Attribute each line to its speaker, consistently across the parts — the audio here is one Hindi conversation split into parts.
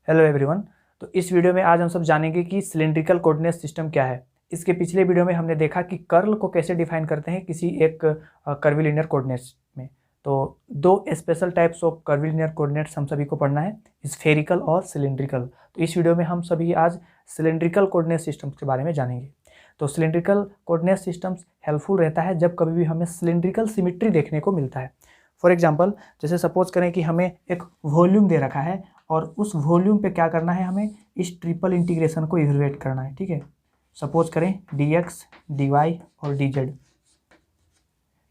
Speaker 1: Hello everyone. तो इस वीडियो में आज हम सब जानेंगे कि सिलिंड्रिकल कोऑर्डिनेट सिस्टम क्या है। इसके पिछले वीडियो में हमने देखा कि कर्ल को कैसे डिफाइन करते हैं किसी एक कर्विलिनियर कोऑर्डिनेट्स में। तो दो special types of curvilinear coordinates हम सभी को पढ़ना है, स्फेरिकल और सिलिंड्रिकल। तो इस वीडियो में हम सभी आज सिलिंड्रिकल कोऑर्डिनेट सिस्टम्स के बारे में जानेंगे। तो सिलिंड्रिकल कोऑर्डिनेट सिस्टम्स हेल्पफुल रहता है जब कभी भी हमें सिलिंड्रिकल सिमिट्री देखने को मिलता है। फॉर एग्जाम्पल, जैसे सपोज करें कि हमें एक वॉल्यूम दे रखा है और उस वॉल्यूम पे क्या करना है, हमें इस ट्रिपल इंटीग्रेशन को इवेलुएट करना है। ठीक है, सपोज करें dx, dy और dz।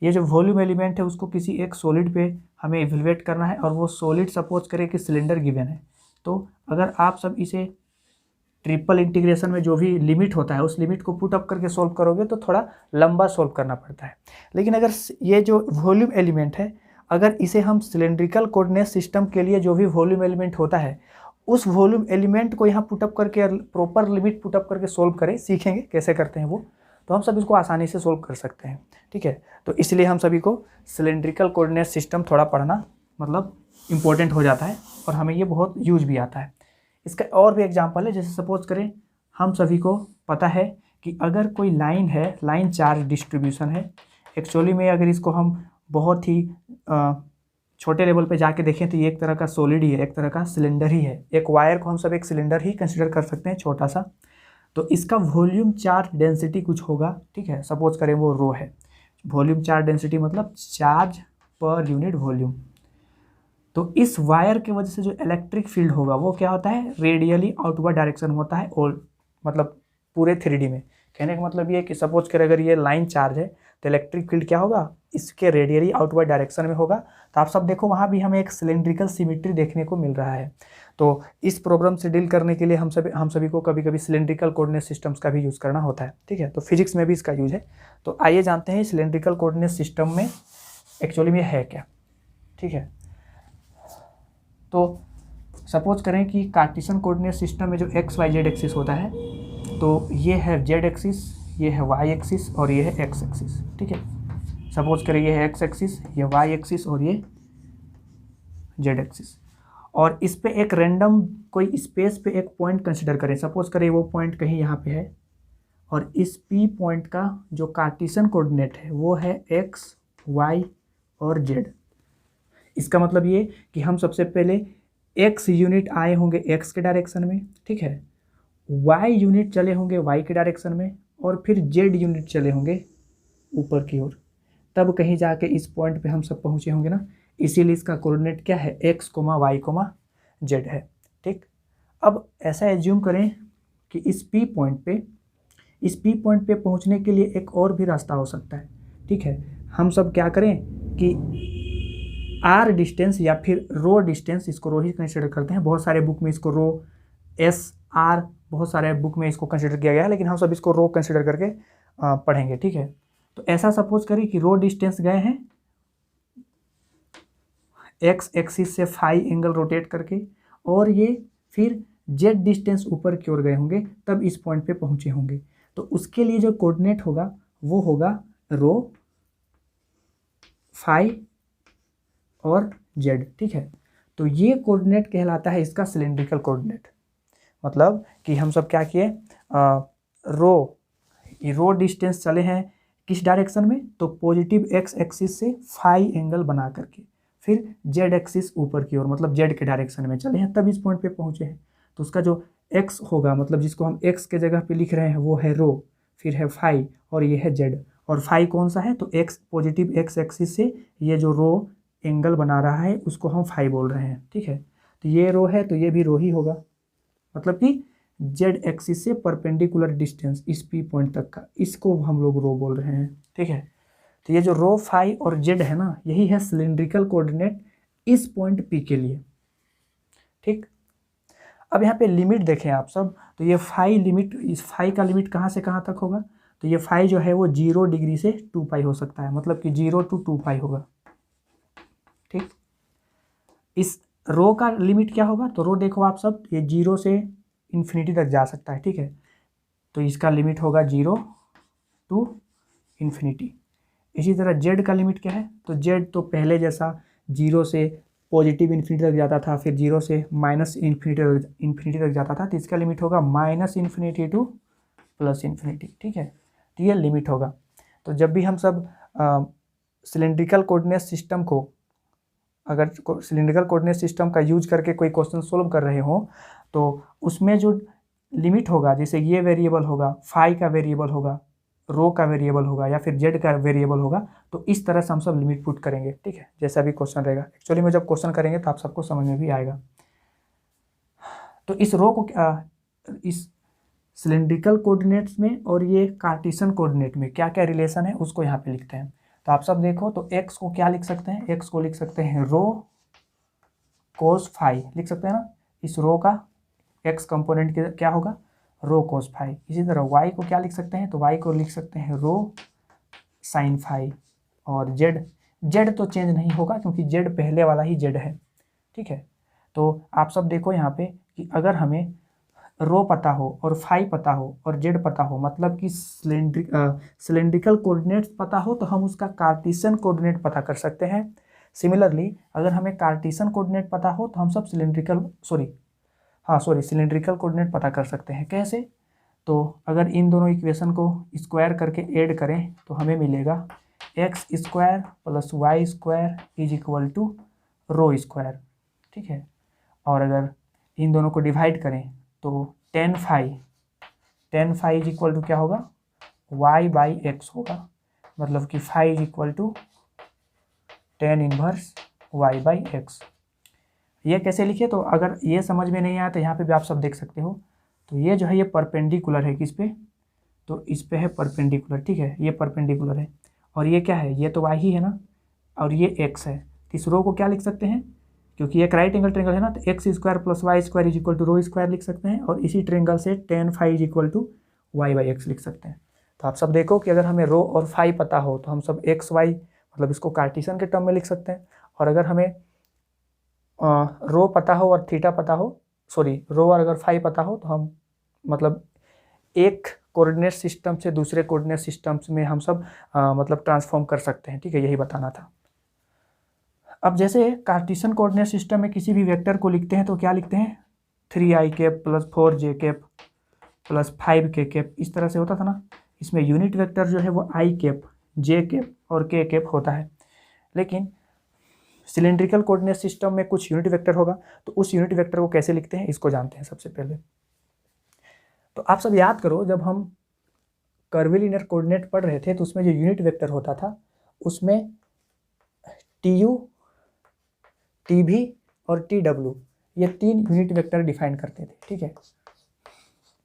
Speaker 1: ये जो वॉल्यूम एलिमेंट है उसको किसी एक सॉलिड पे हमें इवेलुएट करना है और वो सॉलिड सपोज करें कि सिलेंडर गिवन है। तो अगर आप सब इसे ट्रिपल इंटीग्रेशन में जो भी लिमिट होता है उस लिमिट को पुट अप करके सॉल्व करोगे तो थोड़ा लंबा सॉल्व करना पड़ता है। लेकिन अगर ये जो वॉल्यूम एलिमेंट है, अगर इसे हम सिलिंड्रिकल कोऑर्डिनेट सिस्टम के लिए जो भी वॉल्यूम एलिमेंट होता है उस वॉल्यूम एलिमेंट को यहाँ पुटअप करके प्रॉपर लिमिट पुटअप करके सोल्व करें, सीखेंगे कैसे करते हैं वो, तो हम सब इसको आसानी से सोल्व कर सकते हैं। ठीक है, तो इसलिए हम सभी को सिलिंड्रिकल कोऑर्डिनेट सिस्टम थोड़ा पढ़ना मतलब इम्पोर्टेंट हो जाता है और हमें ये बहुत यूज भी आता है। इसका और भी एग्जाम्पल है, जैसे सपोज करें हम सभी को पता है कि अगर कोई लाइन है, लाइन चार्ज डिस्ट्रीब्यूशन है। एक्चुअली में अगर इसको हम बहुत ही छोटे लेवल पे जाके देखें तो ये एक तरह का सॉलिड ही है, एक तरह का सिलेंडर ही है। एक वायर को हम सब एक सिलेंडर ही कंसिडर कर सकते हैं, छोटा सा। तो इसका वॉल्यूम चार्ज डेंसिटी कुछ होगा। ठीक है, सपोज करें वो रो है। वॉल्यूम चार्ज डेंसिटी मतलब चार्ज पर यूनिट वॉल्यूम। तो इस वायर की वजह से जो इलेक्ट्रिक फील्ड होगा वो क्या होता है, रेडियली आउटवर्ड डायरेक्शन होता है। और मतलब पूरे 3D में कहने का मतलब ये है कि सपोज करें अगर ये लाइन चार्ज है तो इलेक्ट्रिक फील्ड क्या होगा, इसके रेडियली आउटवर्ड डायरेक्शन में होगा। तो आप सब देखो वहाँ भी हमें एक सिलिंड्रिकल सिमिट्री देखने को मिल रहा है। तो इस प्रॉब्लम से डील करने के लिए हम सभी को कभी कभी सिलिंड्रिकल कोऑर्डिनेट सिस्टम्स का भी यूज़ करना होता है। ठीक है, तो फिजिक्स में भी इसका यूज है। तो आइए जानते हैं सिलिंड्रिकल कोऑर्डिनेट सिस्टम में एक्चुअली में है क्या। ठीक है, तो सपोज करें कि कार्टेशियन कोऑर्डिनेट सिस्टम में जो एक्स वाई जेड एक्सिस होता है, तो ये है जेड एक्सिस, ये है वाई एक्सिस और ये है एक्स एक्सिस। ठीक है, सपोज करें ये है एक्स एक्सिस, ये वाई एक्सिस और ये जेड एक्सिस। और इस पे एक रैंडम कोई स्पेस पे एक पॉइंट कंसिडर करें। सपोज करें वो पॉइंट कहीं यहाँ पे है और इस पी पॉइंट का जो कार्टेशियन कोऑर्डिनेट है वो है एक्स, वाई और जेड। इसका मतलब ये कि हम सबसे पहले एक्स यूनिट आए होंगे एक्स के डायरेक्शन में। ठीक है, वाई यूनिट चले होंगे वाई के डायरेक्शन में और फिर जेड यूनिट चले होंगे ऊपर की ओर। तब कहीं जाके इस पॉइंट पे हम सब पहुँचे होंगे ना, इसीलिए इसका कोऑर्डिनेट क्या है, x comma y comma z है। ठीक, अब ऐसा एज्यूम करें कि इस पी पॉइंट पे पहुँचने के लिए एक और भी रास्ता हो सकता है। ठीक है, हम सब क्या करें कि आर डिस्टेंस या फिर रो डिस्टेंस, इसको रो ही कंसिडर करते हैं। बहुत सारे बुक में इसको रो एस आर, बहुत सारे बुक में इसको कंसिडर किया गया है, लेकिन हम सब इसको रो कंसिडर करके पढ़ेंगे। ठीक है, तो ऐसा सपोज करें कि रो डिस्टेंस गए हैं एक्स एक्सिस से फाई एंगल रोटेट करके, और ये फिर जेड डिस्टेंस ऊपर की ओर गए होंगे, तब इस पॉइंट पे पहुंचे होंगे। तो उसके लिए जो कोऑर्डिनेट होगा वो होगा रो, फाई और जेड। ठीक है, तो ये कोऑर्डिनेट कहलाता है इसका सिलिंड्रिकल कोऑर्डिनेट। मतलब कि हम सब क्या किए, रो डिस्टेंस चले हैं किस डायरेक्शन में, तो पॉजिटिव एक्स एक्सिस से फाई एंगल बना करके, फिर जेड एक्सिस ऊपर की ओर मतलब जेड के डायरेक्शन में चले हैं, तब इस पॉइंट पे पहुंचे हैं। तो उसका जो एक्स होगा, मतलब जिसको हम एक्स के जगह पे लिख रहे हैं, वो है रो, फिर है फाई और ये है जेड। और फाई कौन सा है, तो एक्स, पॉजिटिव एक्स एक्सिस से ये जो रो एंगल बना रहा है उसको हम फाई बोल रहे हैं। ठीक है, तो ये रो है तो ये भी रो ही होगा, मतलब कि जेड एक्सिस से परपेंडिकुलर डिस्टेंस इस पी पॉइंट तक का, इसको हम लोग रो बोल रहे हैं। ठीक है, तो ये जो रो, फाई और जेड है ना, यही है सिलिंड्रिकल कोऑर्डिनेट इस पॉइंट पी के लिए। ठीक, अब यहाँ पे लिमिट देखें आप सब, तो ये फाई लिमिट, इस फाई का लिमिट कहाँ से कहाँ तक होगा, तो ये फाई जो है वो 0 डिग्री से 2 पाई हो सकता है, मतलब कि 0 to 2 पाई होगा। ठीक, इस रो का लिमिट क्या होगा, तो रो देखो आप सब, ये 0 से इन्फिनिटी तक जा सकता है। ठीक है, तो इसका लिमिट होगा 0 to इन्फिनिटी। इसी तरह जेड का लिमिट क्या है, तो जेड तो पहले जैसा 0 से पॉजिटिव इन्फिनिटी तक जाता था, फिर 0 से माइनस इन्फिनिटी तक जाता था, तो इसका लिमिट होगा minus infinity two plus infinity. ठीक है, तो ये लिमिट होगा। तो जब भी हम सब सिलेंड्रिकल कोऑर्डिनेट सिस्टम को, अगर सिलेंड्रिकल कोऑर्डिनेट सिस्टम का यूज करके कोई क्वेश्चन सोल्व कर रहे हो, तो उसमें जो लिमिट होगा, जैसे ये वेरिएबल होगा, फाई का वेरिएबल होगा, रो का वेरिएबल होगा, या फिर जेड का वेरिएबल होगा, तो इस तरह से हम सब लिमिट पुट करेंगे। ठीक है, जैसा भी क्वेश्चन रहेगा, एक्चुअली में जब क्वेश्चन करेंगे तो आप सबको समझ में भी आएगा। तो इस रो को इस सिलेंड्रिकल कोऑर्डिनेट्स में और ये कार्टेशियन कोऑर्डिनेट में क्या क्या रिलेशन है उसको यहाँ पे लिखते हैं। तो आप सब देखो, तो एक्स को क्या लिख सकते हैं, एक्स को लिख सकते हैं रो कोस फाई, लिख सकते हैं ना। इस रो का एक्स कंपोनेंट क्या होगा, रो कोस फाई। इसी तरह वाई को क्या लिख सकते हैं, तो वाई को लिख सकते हैं रो साइन फाई। और जेड, जेड तो चेंज नहीं होगा क्योंकि जेड पहले वाला ही जेड है। ठीक है, तो आप सब देखो यहाँ पे कि अगर हमें रो पता हो और फाई पता हो और जेड पता हो, मतलब कि सिलेंड्रिकल कोऑर्डिनेट्स पता हो, तो हम उसका कार्टेशियन कोऑर्डिनेट पता कर सकते हैं। सिमिलरली अगर हमें कार्टेशियन कोऑर्डिनेट पता हो तो हम सब सिलेंड्रिकल कोऑर्डिनेट पता कर सकते हैं। कैसे, तो अगर इन दोनों इक्वेशन को स्क्वायर करके ऐड करें तो हमें मिलेगा x square plus y square is equal to rho square. ठीक है, और अगर इन दोनों को डिवाइड करें तो tan phi is equal to क्या होगा, वाई बाई एक्स होगा, मतलब कि phi is equal to tan inverse y by x. ये कैसे लिखे, तो अगर ये समझ में नहीं आया तो यहाँ पे भी आप सब देख सकते हो। तो ये जो है ये परपेंडिकुलर है किस पे, तो इस पे है परपेंडिकुलर। ठीक है, ये परपेंडिकुलर है और ये क्या है, ये तो वाई ही है ना, और ये एक्स है। तो इस रो को क्या लिख सकते हैं, क्योंकि एक राइट एंगल ट्रेंगल है ना, तो x square plus y square is equal to rho square लिख सकते हैं, और इसी ट्रेंगल से tan phi is equal to y by x लिख सकते हैं। तो आप सब देखो कि अगर हमें रो और फाई पता हो तो हम सब एक्स वाई, मतलब इसको कार्टेशियन के टर्म में लिख सकते हैं। और अगर हमें रो पता हो और थीटा पता हो, रो और अगर फाई पता हो, तो हम मतलब एक कोऑर्डिनेट सिस्टम से दूसरे कोऑर्डिनेट सिस्टम्स में हम सब मतलब ट्रांसफॉर्म कर सकते हैं। ठीक है, यही बताना था। अब जैसे कार्टेशियन कोऑर्डिनेट सिस्टम में किसी भी वेक्टर को लिखते हैं तो क्या लिखते हैं, 3i cap plus 4j cap plus 5k cap, इस तरह से होता था ना। इसमें यूनिट वेक्टर जो है वो i कैप, j कैप और k कैप होता है। लेकिन सिलेंड्रिकल कोऑर्डिनेट सिस्टम में कुछ यूनिट वेक्टर होगा, तो उस यूनिट वेक्टर को कैसे लिखते हैं इसको जानते हैं सबसे पहले। तो आप सब याद करो, जब हम कर्विलिनियर कोऑर्डिनेट पढ़ रहे थे तो उसमें जो यूनिट वेक्टर होता था उसमें tu, tv और tw ये तीन यूनिट वेक्टर डिफाइन करते थे। ठीक है,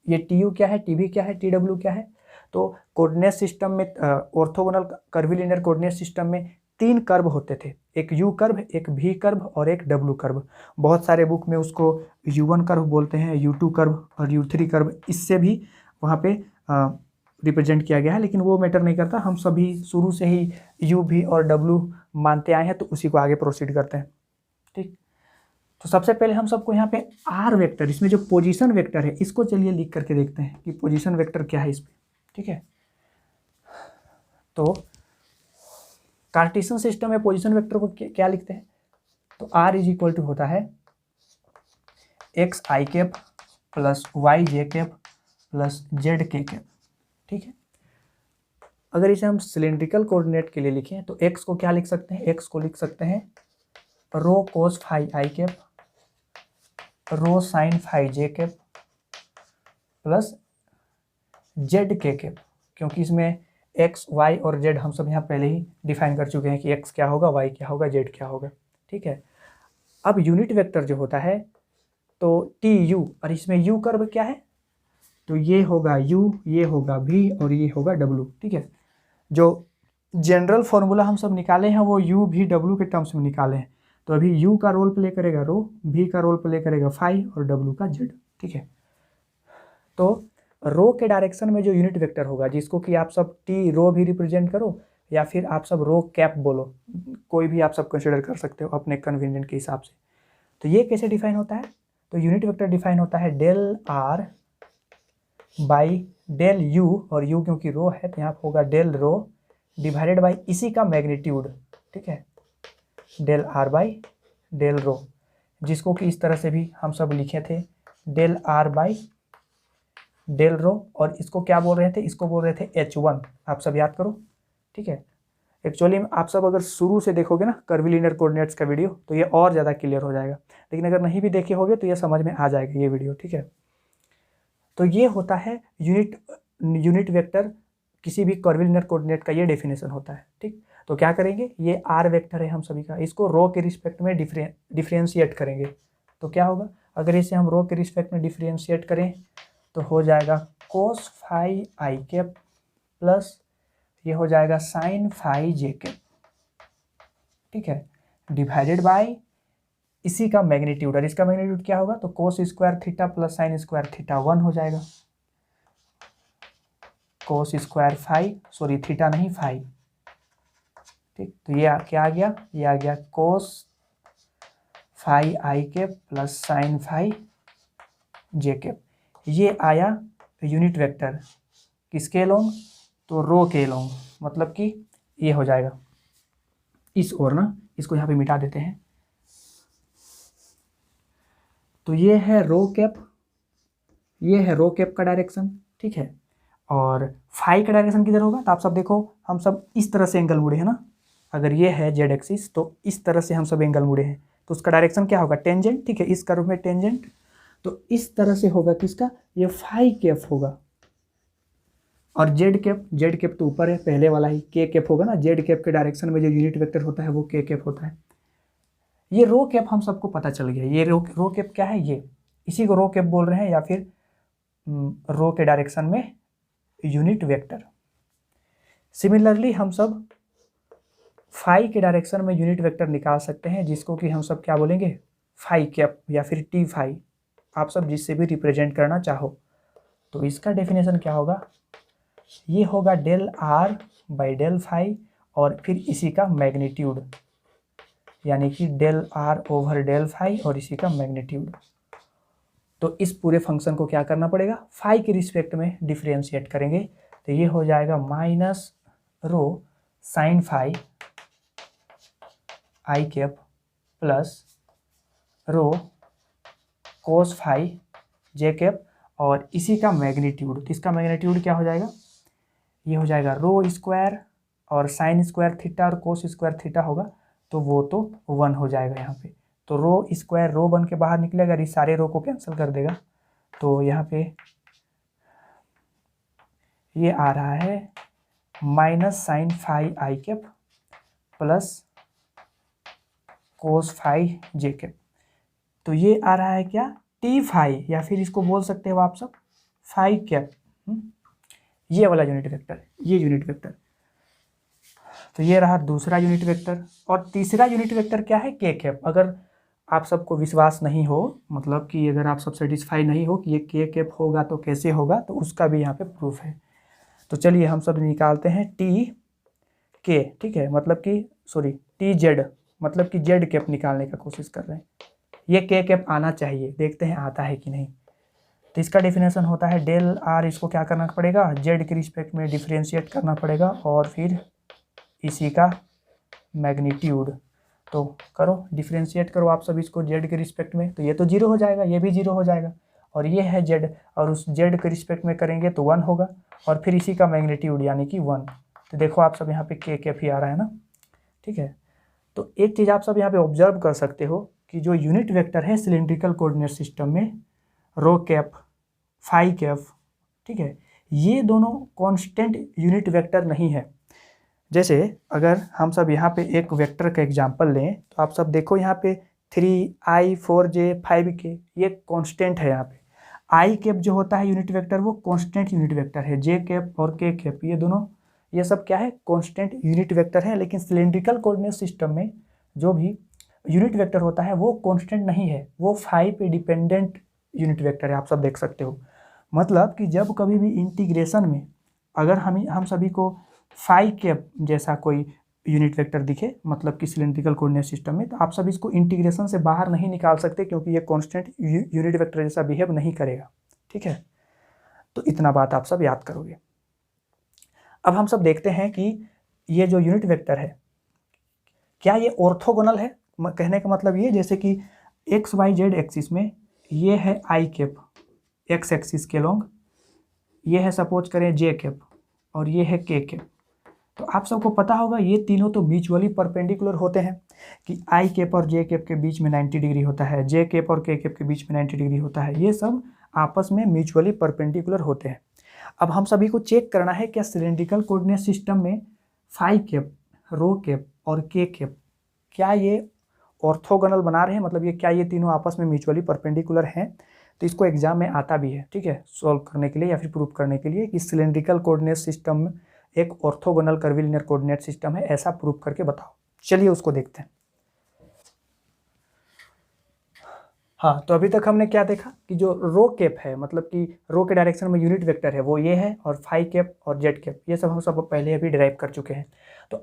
Speaker 1: ये tu क्या है, tv क्या है, tw क्या है। तो कोऑर्डिनेट सिस्टम में ऑर्थोगोनल कर्विलिनियर कोऑर्डिनेट सिस्टम में तीन कर्व होते थे, एक u कर्व, एक v कर्व और एक w कर्व। बहुत सारे बुक में उसको u1 कर्व बोलते हैं, u2 कर्व और u3 कर्व, इससे भी वहाँ पे रिप्रेजेंट किया गया है, लेकिन वो मैटर नहीं करता। हम सभी शुरू से ही u, v और w मानते आए हैं, तो उसी को आगे प्रोसीड करते हैं। ठीक, तो सबसे पहले हम सबको यहाँ पे r वेक्टर, इसमें जो पोजीशन वेक्टर है इसको चलिए लिख करके देखते हैं कि पोजीशन वेक्टर क्या है इस पे। ठीक है, तो कार्टेशियन सिस्टम में पोजीशन वेक्टर को क्या लिखते हैं, तो r इज इक्वल टू होता है एक्स आई कैप प्लस वाई जे कैप प्लस जेड के कैप। ठीक है, अगर इसे हम सिलेंड्रिकल कोऑर्डिनेट के लिए लिखें तो x को क्या लिख सकते हैं, x को लिख सकते हैं रो कोस फाई आई कैप, रो साइन फाई जे कैप प्लस जेड के कैप, क्योंकि इसमें x, y और z हम सब यहाँ पहले ही डिफाइन कर चुके हैं कि x क्या होगा, y क्या होगा, z क्या होगा। ठीक है, अब यूनिट वेक्टर जो होता है तो tu, और इसमें u कर्व क्या है, तो ये होगा u, ये होगा v और ये होगा w। ठीक है, जो जनरल फॉर्मूला हम सब निकाले हैं वो u, v, w के टर्म्स में निकाले हैं। तो अभी u का रोल प्ले करेगा रो, v का रोल प्ले करेगा फाई और w का z। ठीक है, तो रो के डायरेक्शन में जो यूनिट वेक्टर होगा, जिसको कि आप सब टी रो भी रिप्रेजेंट करो या फिर आप सब रो कैप बोलो, कोई भी आप सब कंसिडर कर सकते हो अपने कन्वीनियंट के हिसाब से। तो ये कैसे डिफाइन होता है, तो यूनिट वेक्टर डिफाइन होता है del r by del u, और यू क्योंकि रो है तो यहाँ होगा डेल रो डिवाइडेड बाई इसी का मैग्नीट्यूड। ठीक है, del r by del rho, जिसको कि इस तरह से भी हम सब लिखे थे del r by del rho, और इसको क्या बोल रहे थे, इसको बोल रहे थे H1, आप सब याद करो। ठीक है, एक्चुअली आप सब अगर शुरू से देखोगे ना कर्विलिनियर कोऑर्डिनेट्स का वीडियो तो ये और ज़्यादा क्लियर हो जाएगा, लेकिन अगर नहीं भी देखे होगे तो ये समझ में आ जाएगा ये वीडियो। ठीक है, तो ये होता है यूनिट वेक्टर, किसी भी कर्विलिनियर कोऑर्डिनेट का ये डेफिनेशन होता है। ठीक, तो क्या करेंगे, ये आर वेक्टर है हम सभी का, इसको रो के रिस्पेक्ट में डिफ्रेंशिएट करेंगे। तो क्या होगा, अगर इसे हम रो के रिस्पेक्ट में डिफ्रेंशिएट करें तो हो जाएगा कोस फाई आई कैप प्लस ये हो जाएगा साइन फाई जे कैप। ठीक है, डिवाइडेड बाय इसी का मैग्नीट्यूड, और इसका मैग्नीट्यूड क्या होगा, तो cos square theta plus sine square theta 1 हो जाएगा। Cos square phi, sorry theta नहीं फाई। ठीक, तो ये क्या आ गया, ये आ गया कोस फाई आई कैप प्लस साइन फाई जे कैप। ये आया यूनिट वेक्टर किसके अलोंग, तो रो के अलोंग, मतलब कि ये हो जाएगा इस ओर ना, इसको यहाँ पे मिटा देते हैं। तो ये है रो कैप, ये है रो कैप का डायरेक्शन। ठीक है, और फाई का डायरेक्शन किधर होगा, तो आप सब देखो हम सब इस तरह से एंगल मुड़े हैं ना, अगर ये है जेड एक्सिस तो इस तरह से हम सब एंगल मुड़े हैं, तो उसका डायरेक्शन क्या होगा, टेंजेंट। ठीक है, इस कर्व में टेंजेंट, तो इस तरह से होगा किसका, ये फाई कैप होगा। और जेड कैप तो ऊपर है पहले वाला ही, के कैप होगा ना, जेड कैप के डायरेक्शन में जो यूनिट वेक्टर होता है वो के कैप होता है। ये रो कैप हम सबको पता चल गया, ये रो कैप क्या है, ये इसी को रो कैप बोल रहे हैं, या फिर रो के डायरेक्शन में यूनिट वेक्टर। सिमिलरली हम सब फाई के डायरेक्शन में यूनिट वेक्टर निकाल सकते हैं, जिसको कि हम सब क्या बोलेंगे, फाई कैप या फिर टी फाई, आप सब जिससे भी रिप्रेजेंट करना चाहो। तो इसका डेफिनेशन क्या होगा, ये होगा del r by del phi और फिर इसी का मैग्नीट्यूड, यानी कि del r over del phi और इसी का मैग्नीट्यूड। तो इस पूरे फंक्शन को क्या करना पड़ेगा, फाई के रिस्पेक्ट में डिफ्रेंशिएट करेंगे, तो ये हो जाएगा माइनस रो साइन फाई आई cap plus rho cos phi जे कैप और इसी का मैग्नीट्यूड। तो इसका मैग्नीट्यूड क्या हो जाएगा, ये हो जाएगा रो स्क्वायर और साइन स्क्वायर थीटा और कोस स्क्वायर थीटा होगा, तो वो तो 1 हो जाएगा यहाँ पे। तो रो स्क्वायर रो बन के बाहर निकलेगा, इस सारे रो को कैंसिल कर देगा, तो यहाँ पे ये आ रहा है माइनस साइन फाई आई कैप प्लस कोस फाई जे कैप। तो ये आ रहा है क्या, टी फाई, या फिर इसको बोल सकते हो आप सब फाई कैप। ये वाला यूनिट वेक्टर, ये यूनिट वेक्टर। तो ये रहा दूसरा यूनिट वेक्टर, और तीसरा यूनिट वेक्टर क्या है, के कैप। अगर आप सबको विश्वास नहीं हो, मतलब कि अगर आप सब सेटिस्फाई नहीं हो कि ये के कैप होगा तो कैसे होगा, तो उसका भी यहाँ पे प्रूफ है। तो चलिए हम सब निकालते हैं टी के। ठीक है, मतलब कि सॉरी टी जेड, मतलब कि जेड कैप निकालने का कोशिश कर रहे हैं। ये के कैप आना चाहिए, देखते हैं आता है कि नहीं। तो इसका डेफिनेशन होता है डेल आर, इसको क्या करना पड़ेगा, जेड के रिस्पेक्ट में डिफ्रेंशिएट करना पड़ेगा और फिर इसी का मैग्नीट्यूड। तो करो डिफ्रेंशिएट करो आप सब इसको जेड के रिस्पेक्ट में, तो ये तो 0 हो जाएगा, ये भी 0 हो जाएगा, और ये है जेड, और उस जेड के रिस्पेक्ट में करेंगे तो 1 होगा, और फिर इसी का मैग्नीट्यूड यानी कि 1। तो देखो आप सब यहाँ पे के कैप ही आ रहा है ना। ठीक है, तो एक चीज़ आप सब यहाँ पे ऑब्जर्व कर सकते हो कि जो यूनिट वेक्टर है सिलिंड्रिकल कोऑर्डिनेट सिस्टम में, रो कैप फाई कैप, ठीक है, ये दोनों कांस्टेंट यूनिट वेक्टर नहीं है। जैसे अगर हम सब यहाँ पे एक वेक्टर का एग्जांपल लें, तो आप सब देखो यहाँ पे 3i 4j 5k ये कांस्टेंट है। यहाँ पे आई कैप जो होता है यूनिट वेक्टर वो कांस्टेंट यूनिट वेक्टर है, जे कैप और के कैप ये दोनों ये सब क्या है, कांस्टेंट यूनिट वेक्टर है। लेकिन सिलिंड्रिकल कोऑर्डिनेट सिस्टम में जो भी यूनिट वेक्टर होता है वो कांस्टेंट नहीं है, वो फाई पे डिपेंडेंट यूनिट वेक्टर है, आप सब देख सकते हो। मतलब कि जब कभी भी इंटीग्रेशन में अगर हम सभी को फाई कैप जैसा कोई यूनिट वेक्टर दिखे, मतलब कि सिलिंड्रिकल कोऑर्डिनेट सिस्टम में, तो आप सब इसको इंटीग्रेशन से बाहर नहीं निकाल सकते, क्योंकि ये कांस्टेंट यूनिट वेक्टर जैसा बिहेव नहीं करेगा। ठीक है, तो इतना बात आप सब याद करोगे। अब हम सब देखते हैं कि ये जो यूनिट वेक्टर है क्या ये ऑर्थोगोनल है, कहने का मतलब ये, जैसे कि एक्स वाई जेड एक्सिस में ये है आई कैप एक्स एक्सिस के लॉन्ग, ये है सपोज करें जे कैप और ये है के कैप। तो आप सबको पता होगा ये तीनों तो म्यूचुअली परपेंडिकुलर होते हैं कि आई कैप और जे कैप के बीच में 90 डिग्री होता है, जे कैप और के कैप के बीच में 90 डिग्री होता है। ये सब आपस में म्यूचुअली परपेंडिकुलर होते हैं। अब हम सभी को चेक करना है क्या सिलेंड्रिकल कोऑर्डिनेट सिस्टम में फाई कैप, रो कैप और के कैप क्या ये ऑर्थोगोनल बना रहे हैं, मतलब ये क्या ये तीनों आपस में म्यूचुअली परपेंडिकुलर हैं। तो इसको एग्जाम में आता भी है, ठीक है, सॉल्व करने के लिए या फिर प्रूव करने के लिए कि सिलेंड्रिकल कोऑर्डिनेट सिस्टम एक ऑर्थोगोनल कर्वीलिनियर कोऑर्डिनेट सिस्टम है, ऐसा प्रूव करके बताओ। चलिए उसको देखते हैं। हाँ, तो अभी तक हमने क्या देखा कि जो रो कैप है, मतलब कि रो के डायरेक्शन में यूनिट वेक्टर है वो ये है, और फाई कैप और जेड कैप ये सब हम सब पहले अभी डिराइव कर चुके हैं। तो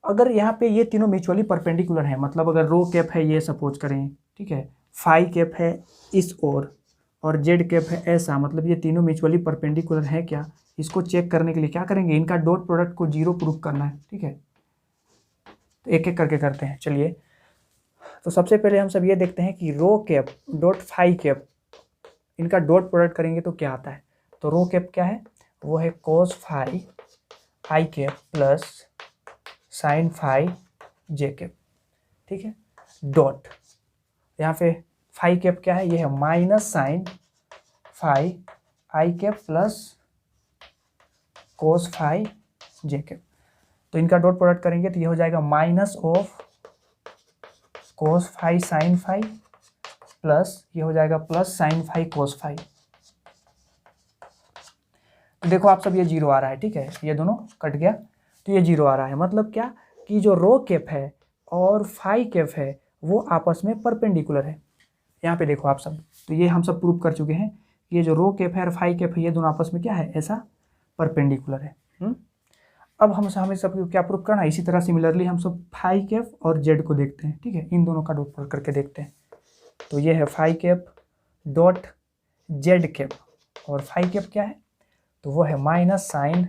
Speaker 1: अगर यहाँ पे ये तीनों म्यूचुअली परपेंडिकुलर हैं, मतलब अगर रो कैप है ये सपोज करें, ठीक है, फाई कैप है इस और जेड कैप है ऐसा, मतलब ये तीनों म्यूचुअली परपेंडिकुलर है क्या, इसको चेक करने के लिए क्या करेंगे, इनका डॉट प्रोडक्ट को जीरो प्रूफ करना है, ठीक है। तो एक एक करके करते हैं। चलिए, तो सबसे पहले हम सब ये देखते हैं कि rho cap dot phi cap, इनका डॉट प्रोडक्ट करेंगे तो क्या आता है। तो रो कैप क्या है, वो है कोस फाई आई कैप प्लस साइन फाई जे कैप, ठीक है, डॉट यहाँ पे फाई कैप क्या है, ये है माइनस साइन फाई आई कैप प्लस कोस फाई जे कैप। तो इनका डॉट प्रोडक्ट करेंगे तो ये हो जाएगा minus of cos phi sine phi plus ये हो जाएगा plus sine phi cos phi. तो देखो आप सब ये जीरो आ रहा है, ठीक है, ये दोनों कट गया तो ये जीरो आ रहा है। मतलब क्या कि जो रो कैप है और फाई कैप है वो आपस में परपेंडिकुलर है। यहाँ पे देखो आप सब, तो ये हम सब प्रूव कर चुके हैं कि ये जो रो कैप है और फाई कैप है ये दोनों आपस में क्या है, ऐसा परपेंडिकुलर है। अब हमें सब क्या प्रूव करना है, इसी तरह सिमिलरली हम सब फाई कैप और जेड को देखते हैं, ठीक है, इन दोनों का डॉट प्रोडक्ट करके देखते हैं। तो ये है phi cap dot z cap, और फाई कैप क्या है, तो वो है माइनस साइन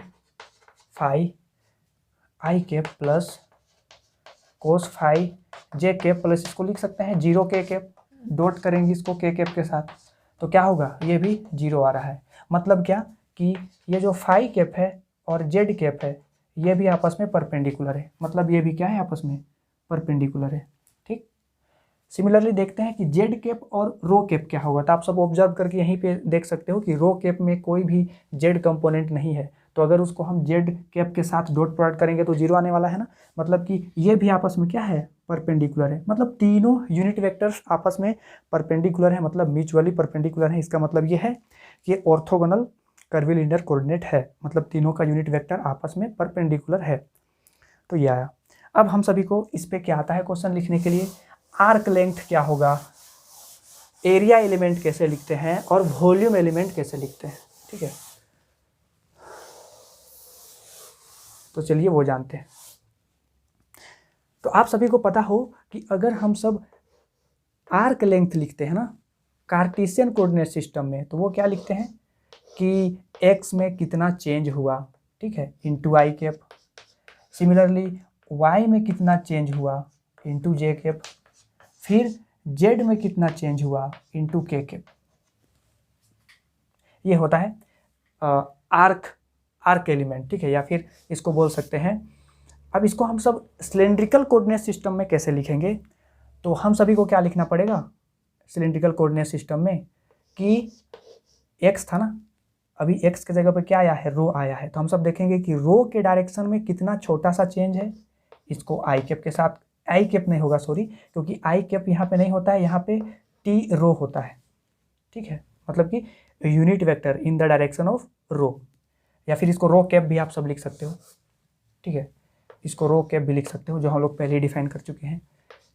Speaker 1: फाई आई कैप प्लस कोस फाई जे कैप प्लस इसको लिख सकते हैं जीरो के कैप, डॉट करेंगे इसको के कैप के साथ तो क्या होगा, ये भी जीरो आ रहा है। मतलब क्या कि ये जो फाई कैप है और जेड कैप है ये भी आपस में परपेंडिकुलर है, मतलब ये भी क्या है, आपस में परपेंडिकुलर है, ठीक। सिमिलरली देखते हैं कि जेड कैप और रो कैप क्या होगा। तो आप सब ऑब्जर्व करके यहीं पे देख सकते हो कि रो कैप में कोई भी जेड कंपोनेंट नहीं है, तो अगर उसको हम जेड कैप के साथ डॉट प्रोडक्ट करेंगे तो जीरो आने वाला है ना, मतलब कि ये भी आपस में क्या है, परपेंडिकुलर है। मतलब तीनों यूनिट वेक्टर्स आपस में परपेंडिकुलर है, मतलब म्यूचुअली परपेंडिकुलर है। इसका मतलब ये है कि ये ऑर्थोगोनल कर्वीलिनियर कोऑर्डिनेट है, मतलब तीनों का यूनिट वेक्टर आपस में परपेंडिकुलर है। तो ये आया। अब हम सभी को इस पे क्या आता है क्वेश्चन लिखने के लिए, आर्क लेंथ क्या होगा, एरिया एलिमेंट कैसे लिखते हैं और वॉल्यूम एलिमेंट कैसे लिखते हैं, ठीक है। तो चलिए वो जानते हैं। तो आप सभी को पता हो कि अगर हम सब आर्क लेंथ लिखते हैं ना कार्टेशियन कोऑर्डिनेट सिस्टम में, तो वो क्या लिखते हैं कि एक्स में कितना चेंज हुआ, ठीक है, इंटू आई कैप। सिमिलरली वाई में कितना चेंज हुआ इंटू जे कैप, फिर जेड में कितना चेंज हुआ इंटू के कैप। ये होता है आर्क एलिमेंट, ठीक है, या फिर इसको बोल सकते हैं। अब इसको हम सब सिलेंड्रिकल कोऑर्डिनेट सिस्टम में कैसे लिखेंगे, तो हम सभी को क्या लिखना पड़ेगा सिलेंड्रिकल कोऑर्डिनेट सिस्टम में कि एक्स था ना, अभी एक्स के जगह पर क्या आया है, रो आया है। तो हम सब देखेंगे कि रो के डायरेक्शन में कितना छोटा सा चेंज है, इसको आई कैप के साथ, आई कैप नहीं होगा सॉरी, क्योंकि आई कैप यहाँ पे नहीं होता है, यहाँ पे टी रो होता है, ठीक है, मतलब कि unit vector in the direction of rho, या फिर इसको रो कैप भी आप सब लिख सकते हो, ठीक है, इसको रो कैप भी लिख सकते हो जो हम लोग पहले ही डिफाइन कर चुके हैं।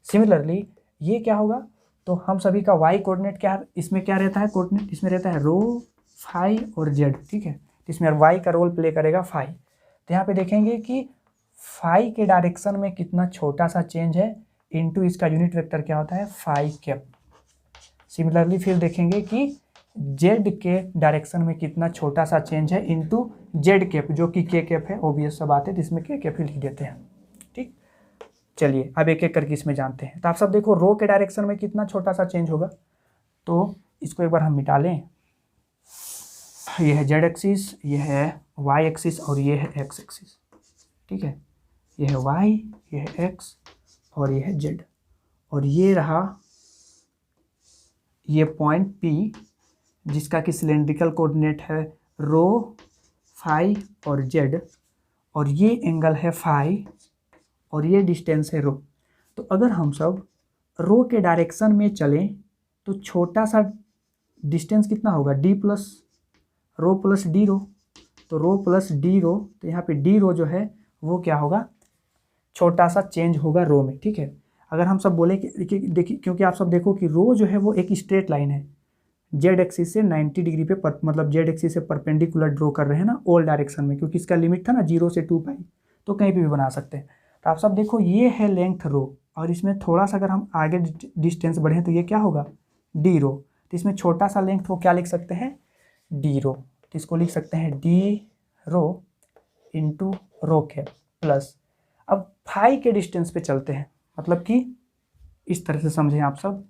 Speaker 1: सिमिलरली ये क्या होगा, तो हम सभी का वाई कोऑर्डिनेट क्या, इसमें क्या रहता है कोऑर्डिनेट, इसमें रहता है रो फाई और जेड, ठीक है, इसमें वाई का रोल प्ले करेगा फाई। तो यहाँ पे देखेंगे कि फाई के डायरेक्शन में कितना छोटा सा चेंज है इनटू इसका यूनिट वेक्टर क्या होता है फाई कैप। सिमिलरली फिर देखेंगे कि जेड के डायरेक्शन में कितना छोटा सा चेंज है इनटू जेड कैप, जो कि के कैप है, ऑब्वियस सा बात है, तो इसमें के कैप ही लिख देते हैं, ठीक। चलिए अब एक एक करके इसमें जानते हैं। तो आप सब देखो रो के डायरेक्शन में कितना छोटा सा चेंज होगा, तो इसको एक बार हम मिटा लें। ये है जेड एक्सिस, ये है वाई एक्सिस और ये है एक्स एक्सिस, ठीक है। ये है वाई, ये है एक्स और ये है जेड, और ये रहा ये पॉइंट पी जिसका कि सिलेंड्रिकल कोऑर्डिनेट है रो, फाई और जेड, और ये एंगल है फाई और ये डिस्टेंस है रो। तो अगर हम सब रो के डायरेक्शन में चलें तो छोटा सा डिस्टेंस कितना होगा, D plus rho plus D rho, तो रो प्लस डी रो, तो यहाँ पे डी रो जो है वो क्या होगा, छोटा सा चेंज होगा रो में, ठीक है। अगर हम सब बोले कि देखिए क्योंकि आप सब देखो कि रो जो है वो एक स्ट्रेट लाइन है, जेड एक्सिस से 90 डिग्री पे मतलब जेड एक्सिस से परपेंडिकुलर ड्रॉ कर रहे हैं ना ऑल डायरेक्शन में, क्योंकि इसका लिमिट था ना 0 से 2 पाई, तो कहीं पे भी बना सकते हैं। तो आप सब देखो ये है लेंथ रो, और इसमें थोड़ा सा अगर हम आगे डिस्टेंस बढ़ें तो ये क्या होगा, डी रो। तो इसमें छोटा सा लेंथ वो क्या लिख सकते हैं, डी रो। तो इसको लिख सकते हैं D rho into rho cap plus, अब फाई के डिस्टेंस पे चलते हैं, मतलब कि इस तरह से समझें आप सब।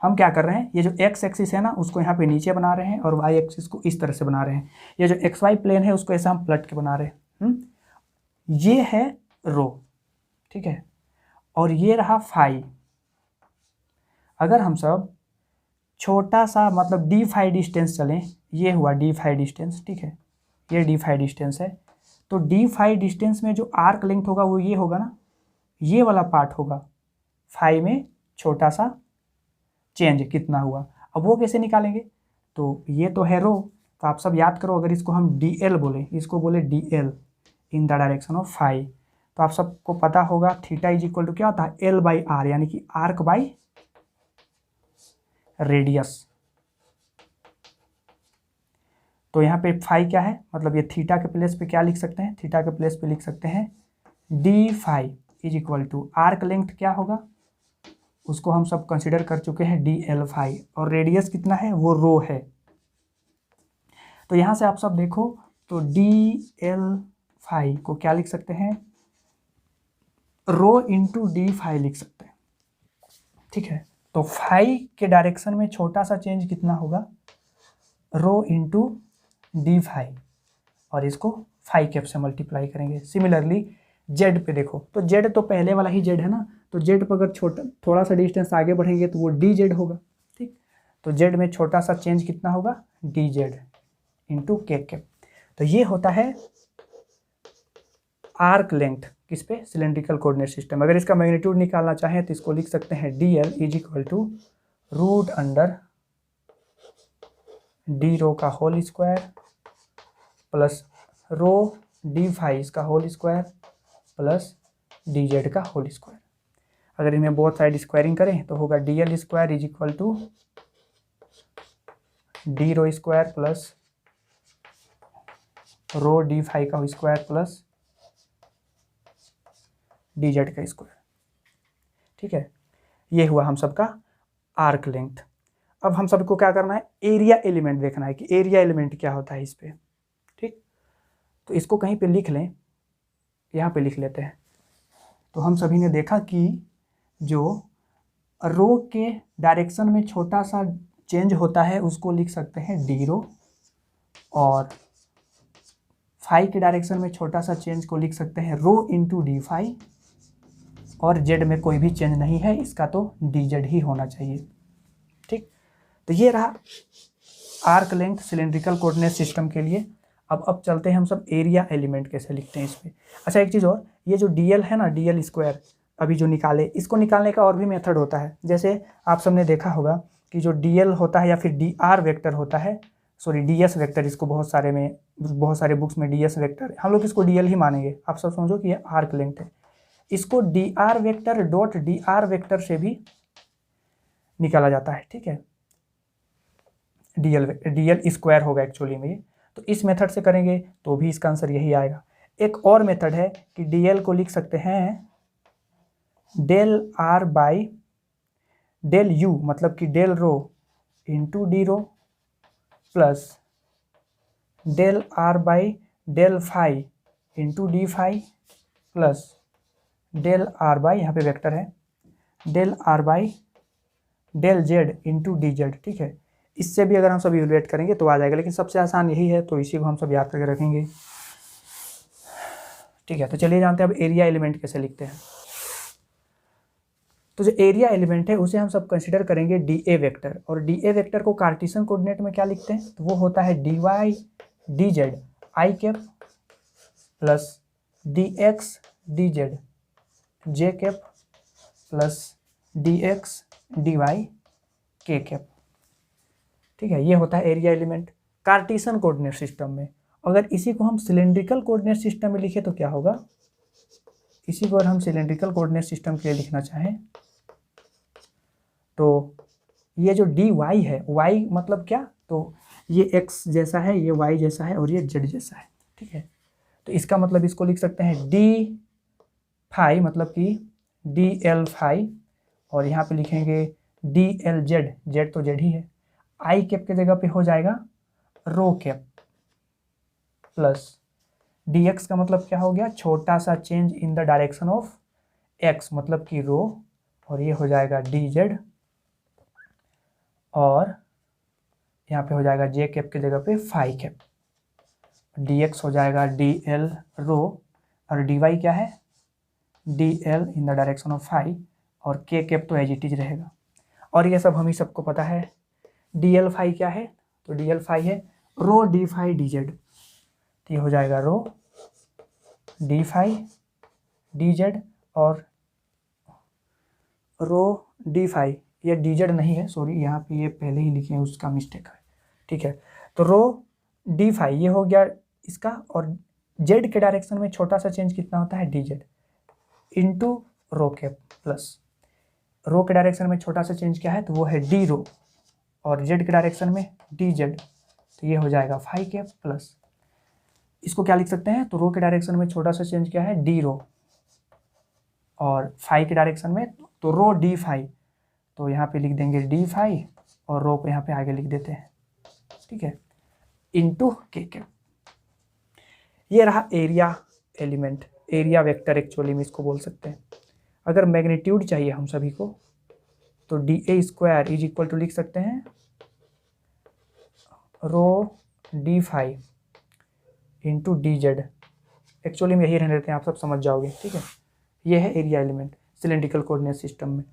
Speaker 1: हम क्या कर रहे हैं, ये जो एक्स एक्सिस है ना उसको यहाँ पे नीचे बना रहे हैं और वाई एक्सिस को इस तरह से बना रहे हैं। ये जो एक्स वाई प्लेन है उसको ऐसा हम पलट के बना रहे हैं। ये है रो, ठीक है, और ये रहा फाई। अगर हम सब छोटा सा मतलब डी फाई डिस्टेंस चलें, ये हुआ डी फाई डिस्टेंस, ठीक है, ये डी फाई डिस्टेंस है, तो डी फाई डिस्टेंस में जो आर्क लेंथ होगा वो ये होगा ना, ये वाला पार्ट होगा, फाई में छोटा सा चेंज कितना हुआ। अब वो कैसे निकालेंगे, तो ये तो है रो, तो आप सब याद करो, अगर इसको हम डी एल बोले, इसको बोले d l in the direction of phi, तो आप सबको पता होगा थीटा इज इक्वल टू क्या होता है, एल बाई आर, यानी कि आर्क बाई रेडियस। तो यहाँ पे फाई क्या है, मतलब ये थीटा के प्लेस पे क्या लिख सकते हैं, थीटा के प्लेस पे लिख सकते हैं d phi is equal to arc length क्या होगा, उसको हम सब कंसिडर कर चुके हैं डी एल फाई, और रेडियस कितना है वो रो है। तो यहाँ से आप सब देखो तो डी एल फाई को क्या लिख सकते हैं, रो इंटू डी फाई लिख सकते हैं, ठीक है। तो फाई के डायरेक्शन में छोटा सा चेंज कितना होगा, रो इंटू डी फाई, और इसको फाई कैप से मल्टीप्लाई करेंगे। सिमिलरली जेड पे देखो, तो जेड तो पहले वाला ही जेड है ना, तो जेड पर अगर छोटा थोड़ा सा डिस्टेंस आगे बढ़ेंगे तो वो डी जेड होगा, ठीक। तो जेड में छोटा सा चेंज कितना होगा, डी जेड इंटू के कैप। तो ये होता है आर्क लेंथ किस पे, सिलेंड्रिकल कोऑर्डिनेट सिस्टम। अगर इसका मैग्नीट्यूड निकालना चाहें तो इसको लिख सकते हैं d l is equal to root under d rho का whole square plus rho d phi इसका whole square plus d z का होल स्क्वायर। अगर इनमें बोथ साइड स्क्वायरिंग करें तो होगा d l square is equal to d rho square plus rho d phi का स्क्वायर प्लस डी जेड का स्क्वायर, ठीक है। ये हुआ हम सबका आर्क लेंथ। अब हम सबको क्या करना है, एरिया एलिमेंट देखना है कि एरिया एलिमेंट क्या होता है इस पे, ठीक। तो इसको कहीं पे लिख लें, यहाँ पे लिख लेते हैं। तो हम सभी ने देखा कि जो रो के डायरेक्शन में छोटा सा चेंज होता है उसको लिख सकते हैं डी रो, और फाई के डायरेक्शन में छोटा सा चेंज को लिख सकते हैं रो इंटू डी फाई, और जेड में कोई भी चेंज नहीं है इसका तो डी जेड ही होना चाहिए, ठीक। तो ये रहा arc length cylindrical coordinate system के लिए। अब चलते हैं हम सब एरिया एलिमेंट कैसे लिखते हैं इसमें। अच्छा एक चीज़ और, ये जो डी एल है ना, डी एल स्क्वायर अभी जो निकाले, इसको निकालने का और भी मेथड होता है। जैसे आप सबने देखा होगा कि जो डी एल होता है या फिर डी आर वेक्टर होता है, सॉरी डी एस वेक्टर, इसको बहुत सारे बुक्स में डी एस वेक्टर, हम लोग इसको डी एल ही मानेंगे। आप सब समझो कि ये आर्क लेंथ है। इसको D R vector dot D R vector से भी निकाला जाता है, ठीक है। डी एल स्क्वायर होगा एक्चुअली में ये, तो इस मेथड से करेंगे तो भी इसका आंसर यही आएगा। एक और मेथड है कि डी एल को लिख सकते हैं del r by del u, मतलब कि del rho into d rho plus del r by del phi into d phi plus del r by, यहाँ पे वेक्टर है, del r by del z into d z. ठीक है, इससे भी अगर हम सब इवेलुएट करेंगे तो आ जाएगा, लेकिन सबसे आसान यही है तो इसी को हम सब याद करके रखेंगे। ठीक है, तो चलिए जानते हैं अब एरिया एलिमेंट कैसे लिखते हैं। तो जो एरिया एलिमेंट है उसे हम सब कंसिडर करेंगे डी ए वेक्टर, और डी ए वेक्टर को कार्टेशियन कोऑर्डिनेट में क्या लिखते हैं, तो वो होता है d y d z i cap plus d x d z j cap plus d x d y k cap. ठीक है, ये होता है area element Cartesian coordinate system में। अगर इसी को हम सिलेंड्रिकल कोऑर्डिनेट सिस्टम में लिखे तो क्या होगा, इसी को अगर हम सिलेंड्रिकल कोऑर्डिनेट सिस्टम के लिए लिखना चाहें तो ये जो डी वाई है, वाई मतलब क्या, तो ये एक्स जैसा है, ये वाई जैसा है और ये जेड जैसा है। ठीक है, तो इसका मतलब इसको लिख सकते हैं डी फाई मतलब कि डी एल फाई, और यहाँ पे लिखेंगे डी एल जेड, जेड तो जेड ही है, आई कैप के जगह पे हो जाएगा रो कैप प्लस डी एक्स का मतलब क्या हो गया, छोटा सा change in the direction of x मतलब कि रो, और ये हो जाएगा डी जेड, और यहाँ पे हो जाएगा जे कैप के जगह पे फाई कैप, डी एक्स हो जाएगा डी एल रो, और डी वाई क्या है d l in the direction of phi, और के कैप तो एज इट इज रहेगा। और ये सब हम ही सबको पता है, डी एल फाई क्या है, तो डी एल फाई है रो डी फाई डी जेड, तो ये हो जाएगा रो डी फाई डी जेड, और रो डी फाई, ये डी जेड नहीं है, सॉरी यहाँ पे ये पहले ही लिखे हैं उसका मिस्टेक है। ठीक है, तो रो डी फाई ये हो गया इसका, और जेड के डायरेक्शन में छोटा सा चेंज कितना होता है D Z into rho cap plus रो के डायरेक्शन में छोटा सा चेंज क्या है, तो वो है डी रो, और जेड के डायरेक्शन में डी जेड, तो ये हो जाएगा फाई कैप प्लस, इसको क्या लिख सकते हैं, तो रो के डायरेक्शन में छोटा सा चेंज क्या है डी रो, और फाई के डायरेक्शन में तो रो डी फाई, तो यहाँ पे लिख देंगे डी फाई और रो को यहाँ पे आगे लिख देते हैं। ठीक है, इंटू के कैप। ये रहा area element, area vector actually में इसको बोल सकते हैं। अगर मैग्नीट्यूड चाहिए हम सभी को तो d a square is equal to लिख सकते हैं rho d phi into d z, actually में यही रहने देते हैं, आप सब समझ जाओगे। ठीक है, ये है area element cylindrical coordinate system में।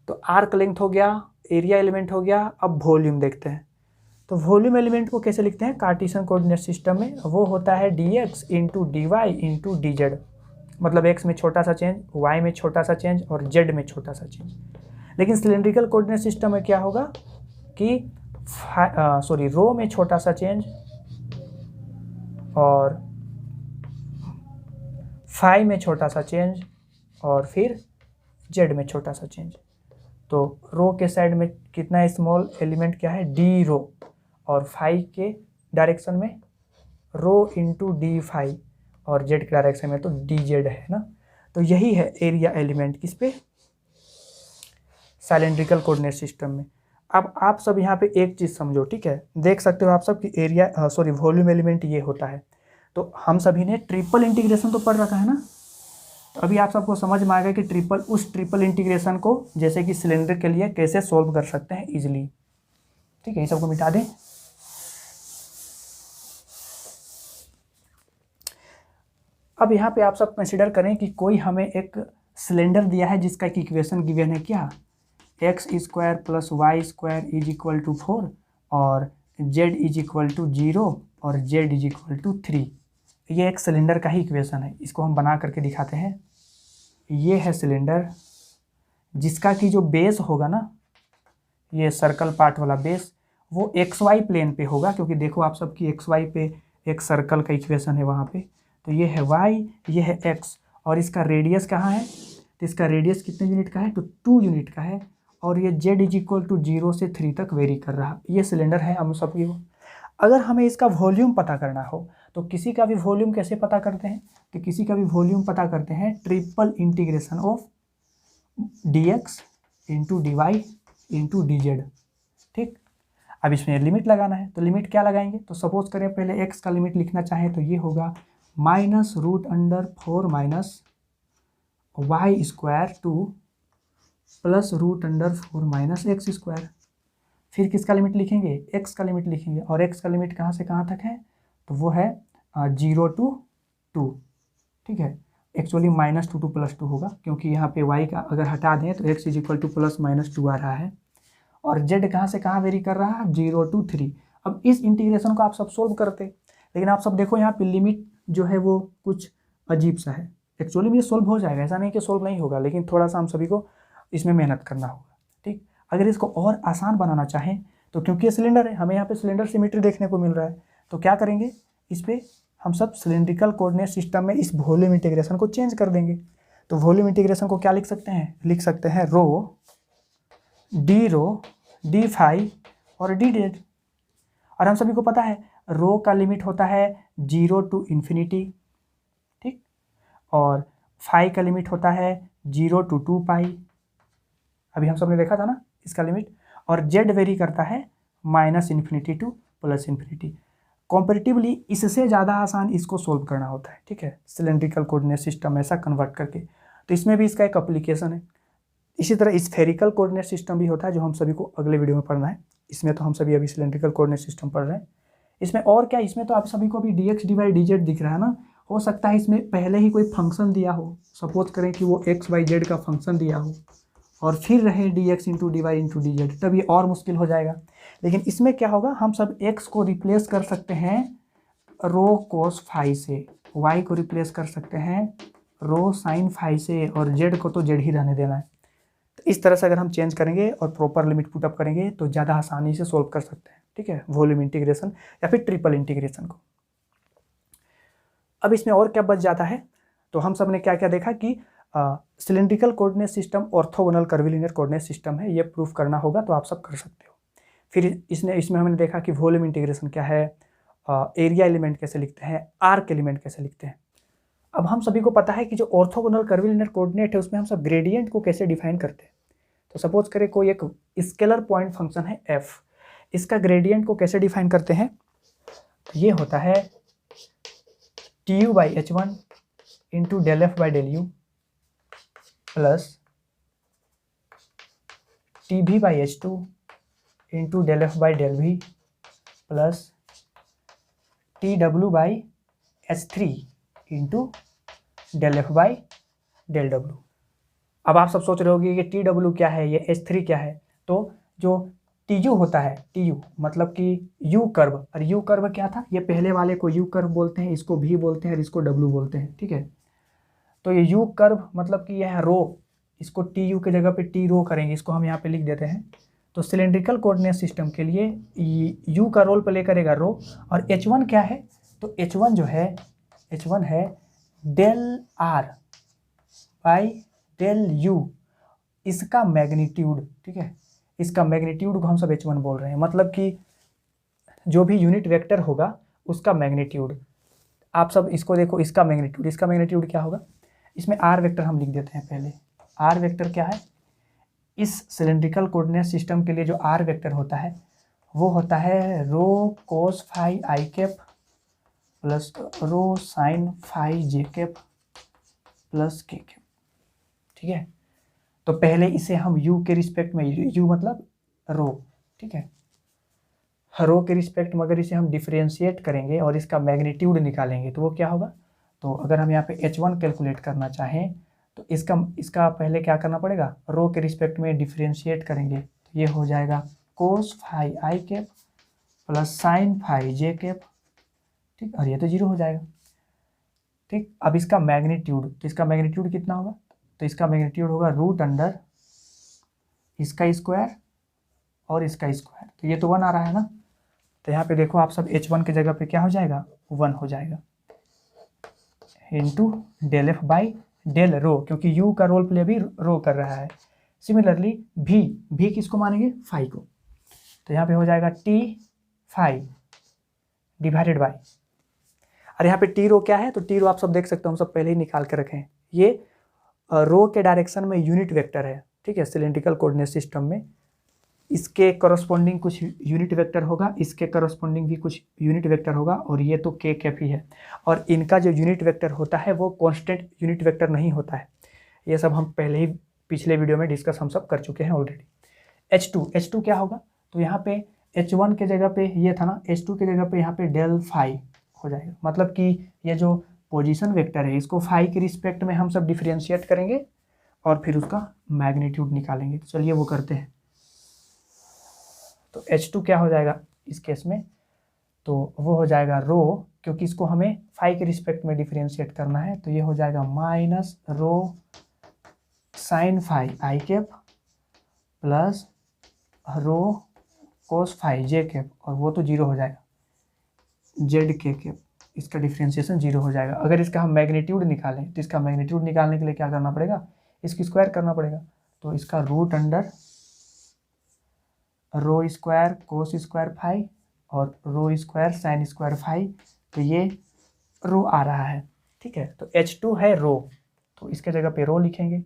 Speaker 1: तो आर्क लेंथ हो गया, एरिया एलिमेंट हो गया, अब वॉल्यूम देखते हैं। तो वॉल्यूम एलिमेंट को कैसे लिखते हैं कार्टेशियन कोऑर्डिनेट सिस्टम में, वो होता है d x into d y into d z, मतलब एक्स में छोटा सा चेंज, वाई में छोटा सा चेंज और जेड में छोटा सा चेंज। लेकिन सिलेंड्रिकल कोऑर्डिनेट सिस्टम में क्या होगा कि रो में छोटा सा चेंज और फाई में छोटा सा चेंज और फिर जेड में छोटा सा चेंज। तो रो के साइड में कितना स्मॉल एलिमेंट क्या है डी रो, और फाई के डायरेक्शन में रो इंटू डी फाई, और जेड के डायरेक्शन में तो डी जेड है ना। तो यही है एरिया एलिमेंट किस पे, सिलेंड्रिकल कोऑर्डिनेट सिस्टम में। अब आप सब यहाँ पे एक चीज़ समझो, ठीक है, देख सकते हो आप सब कि एरिया वॉल्यूम एलिमेंट ये होता है। तो हम सभी ने ट्रिपल इंटीग्रेशन तो पढ़ रखा है ना, तो अभी आप सबको समझ में आएगा कि उस ट्रिपल इंटीग्रेशन को जैसे कि सिलेंडर के लिए कैसे सोल्व कर सकते हैं इजीली। ठीक है, ये सबको मिटा दें। अब यहाँ पे आप सब कंसिडर करें कि कोई हमें एक सिलेंडर दिया है जिसका एक इक्वेशन गिवन है क्या, x square plus y square is equal to 4 और जेड इज इक्वल टू 0 और जेड इज इक्वल टू 3। ये एक सिलेंडर का ही इक्वेशन है, इसको हम बना करके दिखाते हैं। ये है सिलेंडर जिसका कि जो बेस होगा ना, ये सर्कल पार्ट वाला बेस वो एक्स वाई प्लेन पे होगा, क्योंकि देखो आप सबकी एक्स वाई पे एक सर्कल का इक्वेशन है वहाँ पे। तो ये है y, ये है x, और इसका रेडियस कहाँ है, तो इसका रेडियस कितने यूनिट का है, तो 2 यूनिट का है, और ये z इज इक्वल टू 0 से 3 तक वेरी कर रहा। ये सिलेंडर है हम सबकी वो। अगर हमें इसका वॉल्यूम पता करना हो तो किसी का भी वॉल्यूम कैसे पता करते हैं, तो किसी का भी वॉल्यूम पता करते हैं triple integration of dx into dy into dz। ठीक, अब इसमें लिमिट लगाना है, तो लिमिट क्या लगाएंगे, तो सपोज करें पहले x का लिमिट लिखना चाहें तो ये होगा minus root under 4 minus y square to plus root under 4 minus x square. फिर किसका लिमिट लिखेंगे, एक्स का लिमिट लिखेंगे, और एक्स का लिमिट कहाँ से कहाँ तक है, तो वो है 0 to 2, ठीक है। एक्चुअली -2 to +2 होगा, क्योंकि यहाँ पे y का अगर हटा दें तो x = +-2 आ रहा है, और z कहाँ से कहाँ वेरी कर रहा है, 0 to 3। अब इस इंटीग्रेशन को आप सब सोल्व करते, लेकिन आप सब देखो यहाँ पे लिमिट जो है वो कुछ अजीब सा है। एक्चुअली में ये सोल्व हो जाएगा, ऐसा नहीं कि सोल्व नहीं होगा, लेकिन थोड़ा सा हम सभी को इसमें मेहनत करना होगा, ठीक। अगर इसको और आसान बनाना चाहें तो, क्योंकि ये सिलेंडर है, हमें यहाँ पे सिलेंडर सिमेट्री देखने को मिल रहा है, तो क्या करेंगे, इस पर हम सब सिलेंड्रिकल कोऑर्डिनेट सिस्टम में इस वॉल्यूम इंटीग्रेशन को चेंज कर देंगे। तो वॉल्यूम इंटीग्रेशन को क्या लिख सकते हैं, लिख सकते हैं रो डी फाई और डी डेड। और हम सभी को पता है रो का लिमिट होता है 0 to ∞, ठीक, और फाई का लिमिट होता है 0 to 2 पाई, अभी हम सब ने देखा था ना इसका लिमिट, और जेड वेरी करता है -∞ टू +∞। कॉम्पेरेटिवली इससे ज़्यादा आसान इसको सोल्व करना होता है, ठीक है, सिलेंड्रिकल कोऑर्डिनेट सिस्टम ऐसा कन्वर्ट करके। तो इसमें भी इसका एक एप्लीकेशन है। इसी तरह स्फेरिकल कोऑर्डिनेट सिस्टम भी होता है, जो हम सभी को अगले वीडियो में पढ़ना है। इसमें तो हम सभी अभी सिलेंड्रिकल कोऑर्डिनेट सिस्टम पढ़ रहे हैं। इसमें और क्या, इसमें तो आप सभी को भी dx dy dz दिख रहा है ना। हो सकता है इसमें पहले ही कोई फंक्शन दिया हो, सपोज करें कि वो x y z का फंक्शन दिया हो, और फिर रहे dx × dy × dz, तब ये और मुश्किल हो जाएगा। लेकिन इसमें क्या होगा, हम सब x को रिप्लेस कर सकते हैं रो कोस फाई से, y को रिप्लेस कर सकते हैं रो साइन फाई से, और z को तो z ही रहने देना है। तो इस तरह से अगर हम चेंज करेंगे और प्रॉपर लिमिट पुटअप करेंगे तो ज़्यादा आसानी से सोल्व कर सकते हैं, ठीक है, वॉल्यूम इंटीग्रेशन या फिर ट्रिपल इंटीग्रेशन को। अब इसमें और क्या बच जाता है, तो हम सब ने क्या क्या देखा कि cylindrical coordinate system orthogonal curvilinear coordinate system है, ये प्रूफ करना होगा तो आप सब कर सकते हो। फिर इसमें हमने देखा कि वॉल्यूम इंटीग्रेशन क्या है, एरिया एलिमेंट कैसे लिखते हैं, आर्क एलिमेंट कैसे लिखते हैं। अब हम सभी को पता है कि जो ऑर्थोगोनल कर्विलिनियर कोऑर्डिनेट है उसमें हम सब ग्रेडियंट को कैसे डिफाइन करते हैं। तो सपोज करें कोई एक स्केलर पॉइंट फंक्शन है f, इसका ग्रेडियंट को कैसे डिफाइन करते हैं, तो ये होता है tu/h1 × ∂f/∂u plus tv/h2 × ∂f/∂v plus tw/h3 × ∂f/∂w। अब आप सब सोच रहे होगे कि tw क्या है, ये h3 क्या है। तो जो tu होता है, tu मतलब कि u कर्व, और u कर्व क्या था, ये पहले वाले को u कर्व बोलते हैं, इसको v बोलते हैं और इसको w बोलते हैं, ठीक है। तो ये u कर्व मतलब कि यह रो, इसको tu के जगह पे t रो करेंगे, इसको हम यहाँ पे लिख देते हैं। तो सिलेंड्रिकल कोऑर्डिनेट सिस्टम के लिए u का रोल प्ले करेगा रो, और h1 क्या है, तो h1 जो है, h1 है ∂r/∂u, इसका मैग्नीट्यूड, ठीक है, इसका मैग्नीट्यूड को हम सब h1 बोल रहे हैं, मतलब कि जो भी यूनिट वेक्टर होगा उसका मैग्नीट्यूड। आप सब इसको देखो, इसका मैग्नीट्यूड क्या होगा, इसमें r वेक्टर हम लिख देते हैं पहले। r वेक्टर क्या है, इस सिलेंड्रिकल कोऑर्डिनेट सिस्टम के लिए जो r वेक्टर होता है वो होता है रो कोस फाई आई cap plus rho sine phi जे कैप प्लस के कैप, ठीक है। तो पहले इसे हम u के रिस्पेक्ट में, u मतलब रो, ठीक है, रो के रिस्पेक्ट में अगर इसे हम डिफरेंशिएट करेंगे और इसका मैग्नीट्यूड निकालेंगे तो वो क्या होगा। तो अगर हम यहाँ पे h1 कैलकुलेट करना चाहें तो इसका पहले क्या करना पड़ेगा, रो के रिस्पेक्ट में डिफरेंशिएट करेंगे तो ये हो जाएगा कोस फाई आई कैप प्लस साइन फाई जे कैप, ठीक, और ये तो 0 हो जाएगा, ठीक। अब इसका मैग्नीट्यूड, तो इसका मैग्नीट्यूड कितना होगा, तो इसका मैग्नीट्यूड होगा रूट अंडर इसका स्क्वायर और इसका स्क्वायर, तो ये तो 1 आ रहा है ना। तो यहाँ पे देखो आप सब h1 की जगह पे क्या हो जाएगा, 1 हो जाएगा, इंटू ∂f/∂रो, क्योंकि u का रोल प्ले भी रो कर रहा है। सिमिलरली v किसको मानेंगे, फाई को, तो यहाँ पे हो जाएगा t फाई डिवाइडेड बाई, और यहाँ पे टी रो क्या है, तो टी रो आप सब देख सकते हो, हम सब पहले ही निकाल के रखे हैं, ये रो के डायरेक्शन में यूनिट वेक्टर है, ठीक है, सिलेंड्रिकल कोऑर्डिनेट सिस्टम में इसके करस्पॉन्डिंग कुछ यूनिट वेक्टर होगा, इसके करस्पॉन्डिंग भी कुछ यूनिट वेक्टर होगा, और ये तो के कैप ही है। और इनका जो यूनिट वेक्टर होता है वो कांस्टेंट यूनिट वेक्टर नहीं होता है। ये सब हम पहले ही पिछले वीडियो में डिस्कस हम सब कर चुके हैं ऑलरेडी। H2 क्या होगा, तो यहाँ पे H1 के जगह पे ये था ना, H2 के जगह पे यहाँ पे डेल फाई हो जाएगा। मतलब कि ये जो पोजीशन वेक्टर है इसको फाई के रिस्पेक्ट में हम सब डिफरेंशिएट करेंगे और फिर उसका मैग्नीट्यूड निकालेंगे। तो चलिए वो करते हैं। तो H2 क्या हो जाएगा इस केस में, तो वो हो जाएगा रो, क्योंकि इसको हमें फाई के रिस्पेक्ट में डिफरेंशिएट करना है, तो ये हो जाएगा माइनस रो साइन फाई आई cap plus rho cos phi जे कैप, और वो तो जीरो हो जाएगा जेड के कैप, इसका डिफरेंशिएशन जीरो हो जाएगा। अगर इसका हम मैग्नीट्यूड निकालें तो इसका मैग्नीट्यूड निकालने के लिए क्या करना पड़ेगा, इसकी स्क्वायर करना पड़ेगा। तो इसका रूट अंडर रो स्क्वायर कोस स्क्वायर फाई और रो स्क्वायर साइन स्क्वायर फाई, तो ये रो आ रहा है। ठीक है, तो H2 है रो, तो इसके जगह पे रो लिखेंगे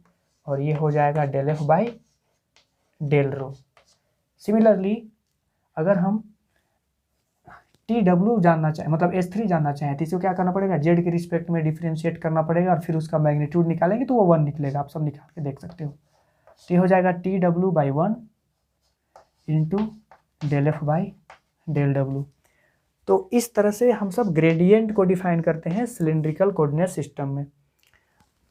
Speaker 1: और ये हो जाएगा del f by del rho. Similarly अगर हम TW जानना चाहें, मतलब H3 जानना चाहें, तो इसको क्या करना पड़ेगा, जेड के रिस्पेक्ट में डिफरेंशिएट करना पड़ेगा और फिर उसका मैग्नीट्यूड निकालेंगे तो वो 1 निकलेगा। आप सब निकाल के देख सकते हो। तो ये हो जाएगा TW by 1 into del f by del डब्ल्यू। तो इस तरह से हम सब ग्रेडियंट को डिफाइन करते हैं सिलिंड्रिकल कोऑर्डिनेट सिस्टम में।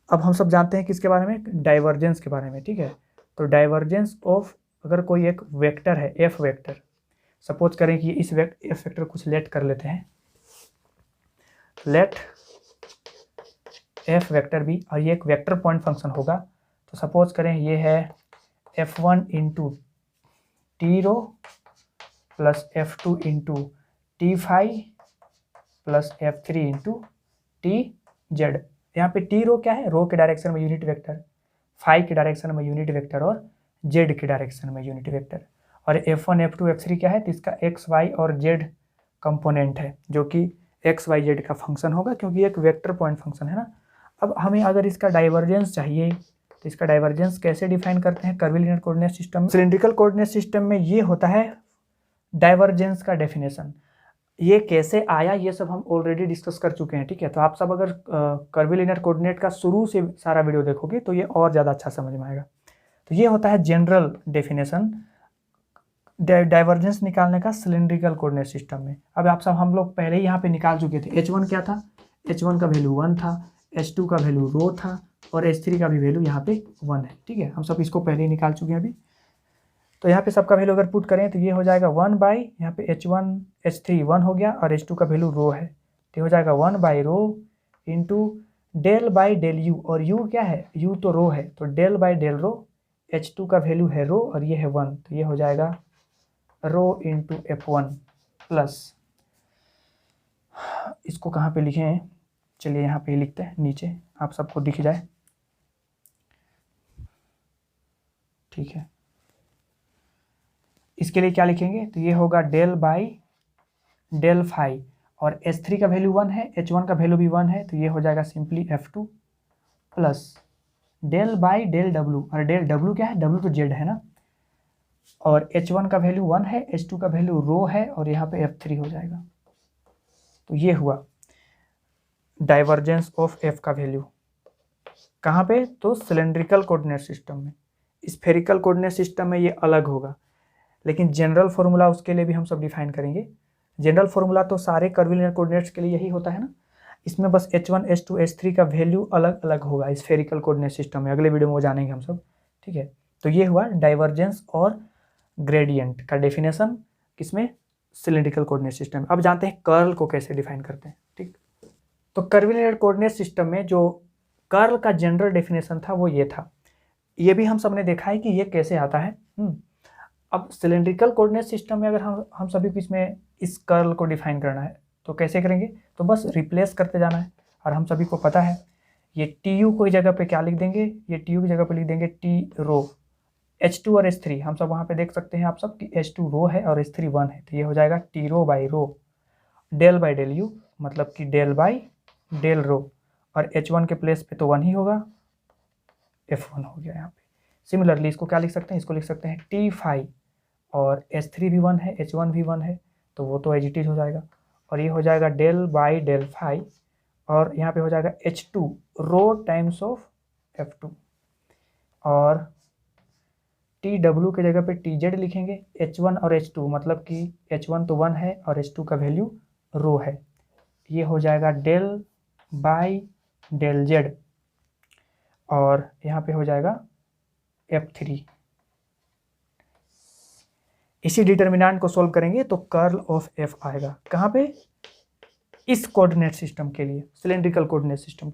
Speaker 1: अब हम सब जानते हैं किसके बारे में, डाइवर्जेंस के बारे में। ठीक है, तो डाइवर्जेंस ऑफ, अगर कोई एक वेक्टर है एफ वेक्टर, सपोज करें कि इस एफ वेक्टर कुछ लेट कर लेते हैं, लेट एफ वेक्टर भी, और ये एक वेक्टर पॉइंट फंक्शन होगा। तो सपोज करें ये है F1 into t rho plus F2 into t phi plus F3 into t z. यहाँ पे टी रो क्या है, रो के डायरेक्शन में यूनिट वेक्टर, फाई के डायरेक्शन में यूनिट वेक्टर और जेड के डायरेक्शन में यूनिट वेक्टर। और F1 F2 F3 क्या है, तो इसका एक्स वाई और जेड कंपोनेंट है, जो कि एक्स वाई जेड का फंक्शन होगा, क्योंकि एक वेक्टर पॉइंट फंक्शन है ना। अब हमें अगर इसका डाइवर्जेंस चाहिए तो इसका डाइवर्जेंस कैसे डिफाइन करते हैं कर्वीलिनियर कोऑर्डिनेट सिस्टम में। सिलिंड्रिकल कोऑर्डिनेट सिस्टम में ये होता है डाइवर्जेंस का डेफिनेशन। ये कैसे आया ये सब हम ऑलरेडी डिस्कस कर चुके हैं। ठीक है, तो आप सब अगर कर्वीलिनियर कोऑर्डिनेट का शुरू से सारा वीडियो देखोगे तो ये और ज़्यादा अच्छा समझ में आएगा। तो ये होता है जनरल डेफिनेशन डाइवर्जेंस निकालने का सिलिंड्रिकल कोऑर्डिनेट सिस्टम में। अब आप सब हम लोग पहले ही यहाँ पे निकाल चुके थे। H1 क्या था, H1 का वैल्यू 1 था, H2 का वैल्यू रो था और H3 का भी वैल्यू यहाँ पे 1 है। ठीक है, हम सब इसको पहले ही निकाल चुके हैं अभी। तो यहाँ पे सबका वैल्यू अगर पुट करें तो ये हो जाएगा 1 बाई, यहाँ पे H1 H3 1 हो गया और H2 का वैल्यू रो है, तो हो जाएगा 1 by rho into del by del u, और यू क्या है, यू तो रो है, तो del by del row, H2 का वैल्यू है रो और ये है 1, तो ये हो जाएगा रो इंटू F1 प्लस, इसको कहाँ पे लिखे हैं, चलिए यहाँ पे लिखते हैं नीचे, आप सबको दिख जाए। ठीक है, इसके लिए क्या लिखेंगे, तो ये होगा डेल बाई डेल फाई, और H3 का वैल्यू 1 है, H1 का वैल्यू भी 1 है, तो ये हो जाएगा simply F2 plus del by del डब्ल्यू, और डेल डब्ल्यू क्या है, डब्ल्यू तो जेड है ना, और H1 का वैल्यू 1 है, H2 का वैल्यू रो है और यहाँ पे F3 हो जाएगा। तो ये हुआ डाइवर्जेंस ऑफ F का वैल्यू कहाँ पे, तो सिलेंड्रिकल कोऑर्डिनेट सिस्टम में। स्फेरिकल कोऑर्डिनेट सिस्टम में ये अलग होगा, लेकिन जनरल फॉर्मूला उसके लिए भी हम सब डिफाइन करेंगे। जनरल फॉर्मूला तो सारे कर्वीलिनियर कोऑर्डिनेट्स के लिए यही होता है ना, इसमें बस H1 H2 H3 का वैल्यू अलग अलग होगा स्फेरिकल कोऑर्डिनेट सिस्टम में। अगले वीडियो में वो जानेंगे हम सब। ठीक है, तो ये हुआ डाइवर्जेंस और ग्रेडियंट का डेफिनेशन किसमें, सिलिंड्रिकल कोऑर्डिनेट सिस्टम। अब जानते हैं कर्ल को कैसे डिफाइन करते हैं। ठीक, तो कर्वीलिनियर कोऑर्डिनेट सिस्टम में जो कर्ल का जनरल डेफिनेशन था वो ये था, ये भी हम सब ने देखा है कि ये कैसे आता है। अब सिलिंड्रिकल कोऑर्डिनेट सिस्टम में अगर हम सभी को इसमें इस कर्ल को डिफाइन करना है तो कैसे करेंगे, तो बस रिप्लेस करते जाना है। और हम सभी को पता है ये TU को जगह पे क्या लिख देंगे, ये TU की जगह पे लिख देंगे टी रो, H2 और H3 हम सब वहाँ पे देख सकते हैं आप सब कि H2 रो है और H3 1 है, तो ये हो जाएगा t rho by rho del by del u, मतलब कि डेल बाई डेल रो, और H1 के प्लेस पे तो 1 ही होगा, F1 हो गया यहाँ पे। सिमिलरली इसको क्या लिख सकते हैं, इसको लिख सकते हैं टी फाई और H3 भी 1 है, H1 भी 1 है, तो वो तो एज इट इज हो जाएगा। और ये हो जाएगा डेल बाई डेल फाई, और यहाँ पे हो जाएगा H2 row times of F2, और TW के जगह पे TZ लिखेंगे, H1 और H2, मतलब कि H1 तो 1 है और H2 का वैल्यू रो है। ये हो जाएगा डेल बाई डेल जेड, और यहाँ पे हो जाएगा F3। इसी डिटर्मिनेंट को सॉल्व करेंगे तो कर्ल ऑफ F आएगा। कहाँ पे? इस कोऑर्डिनेट सिस्टम के लिए, सिलेंड्रिकल कोऑर्डिनेट सिस्टम।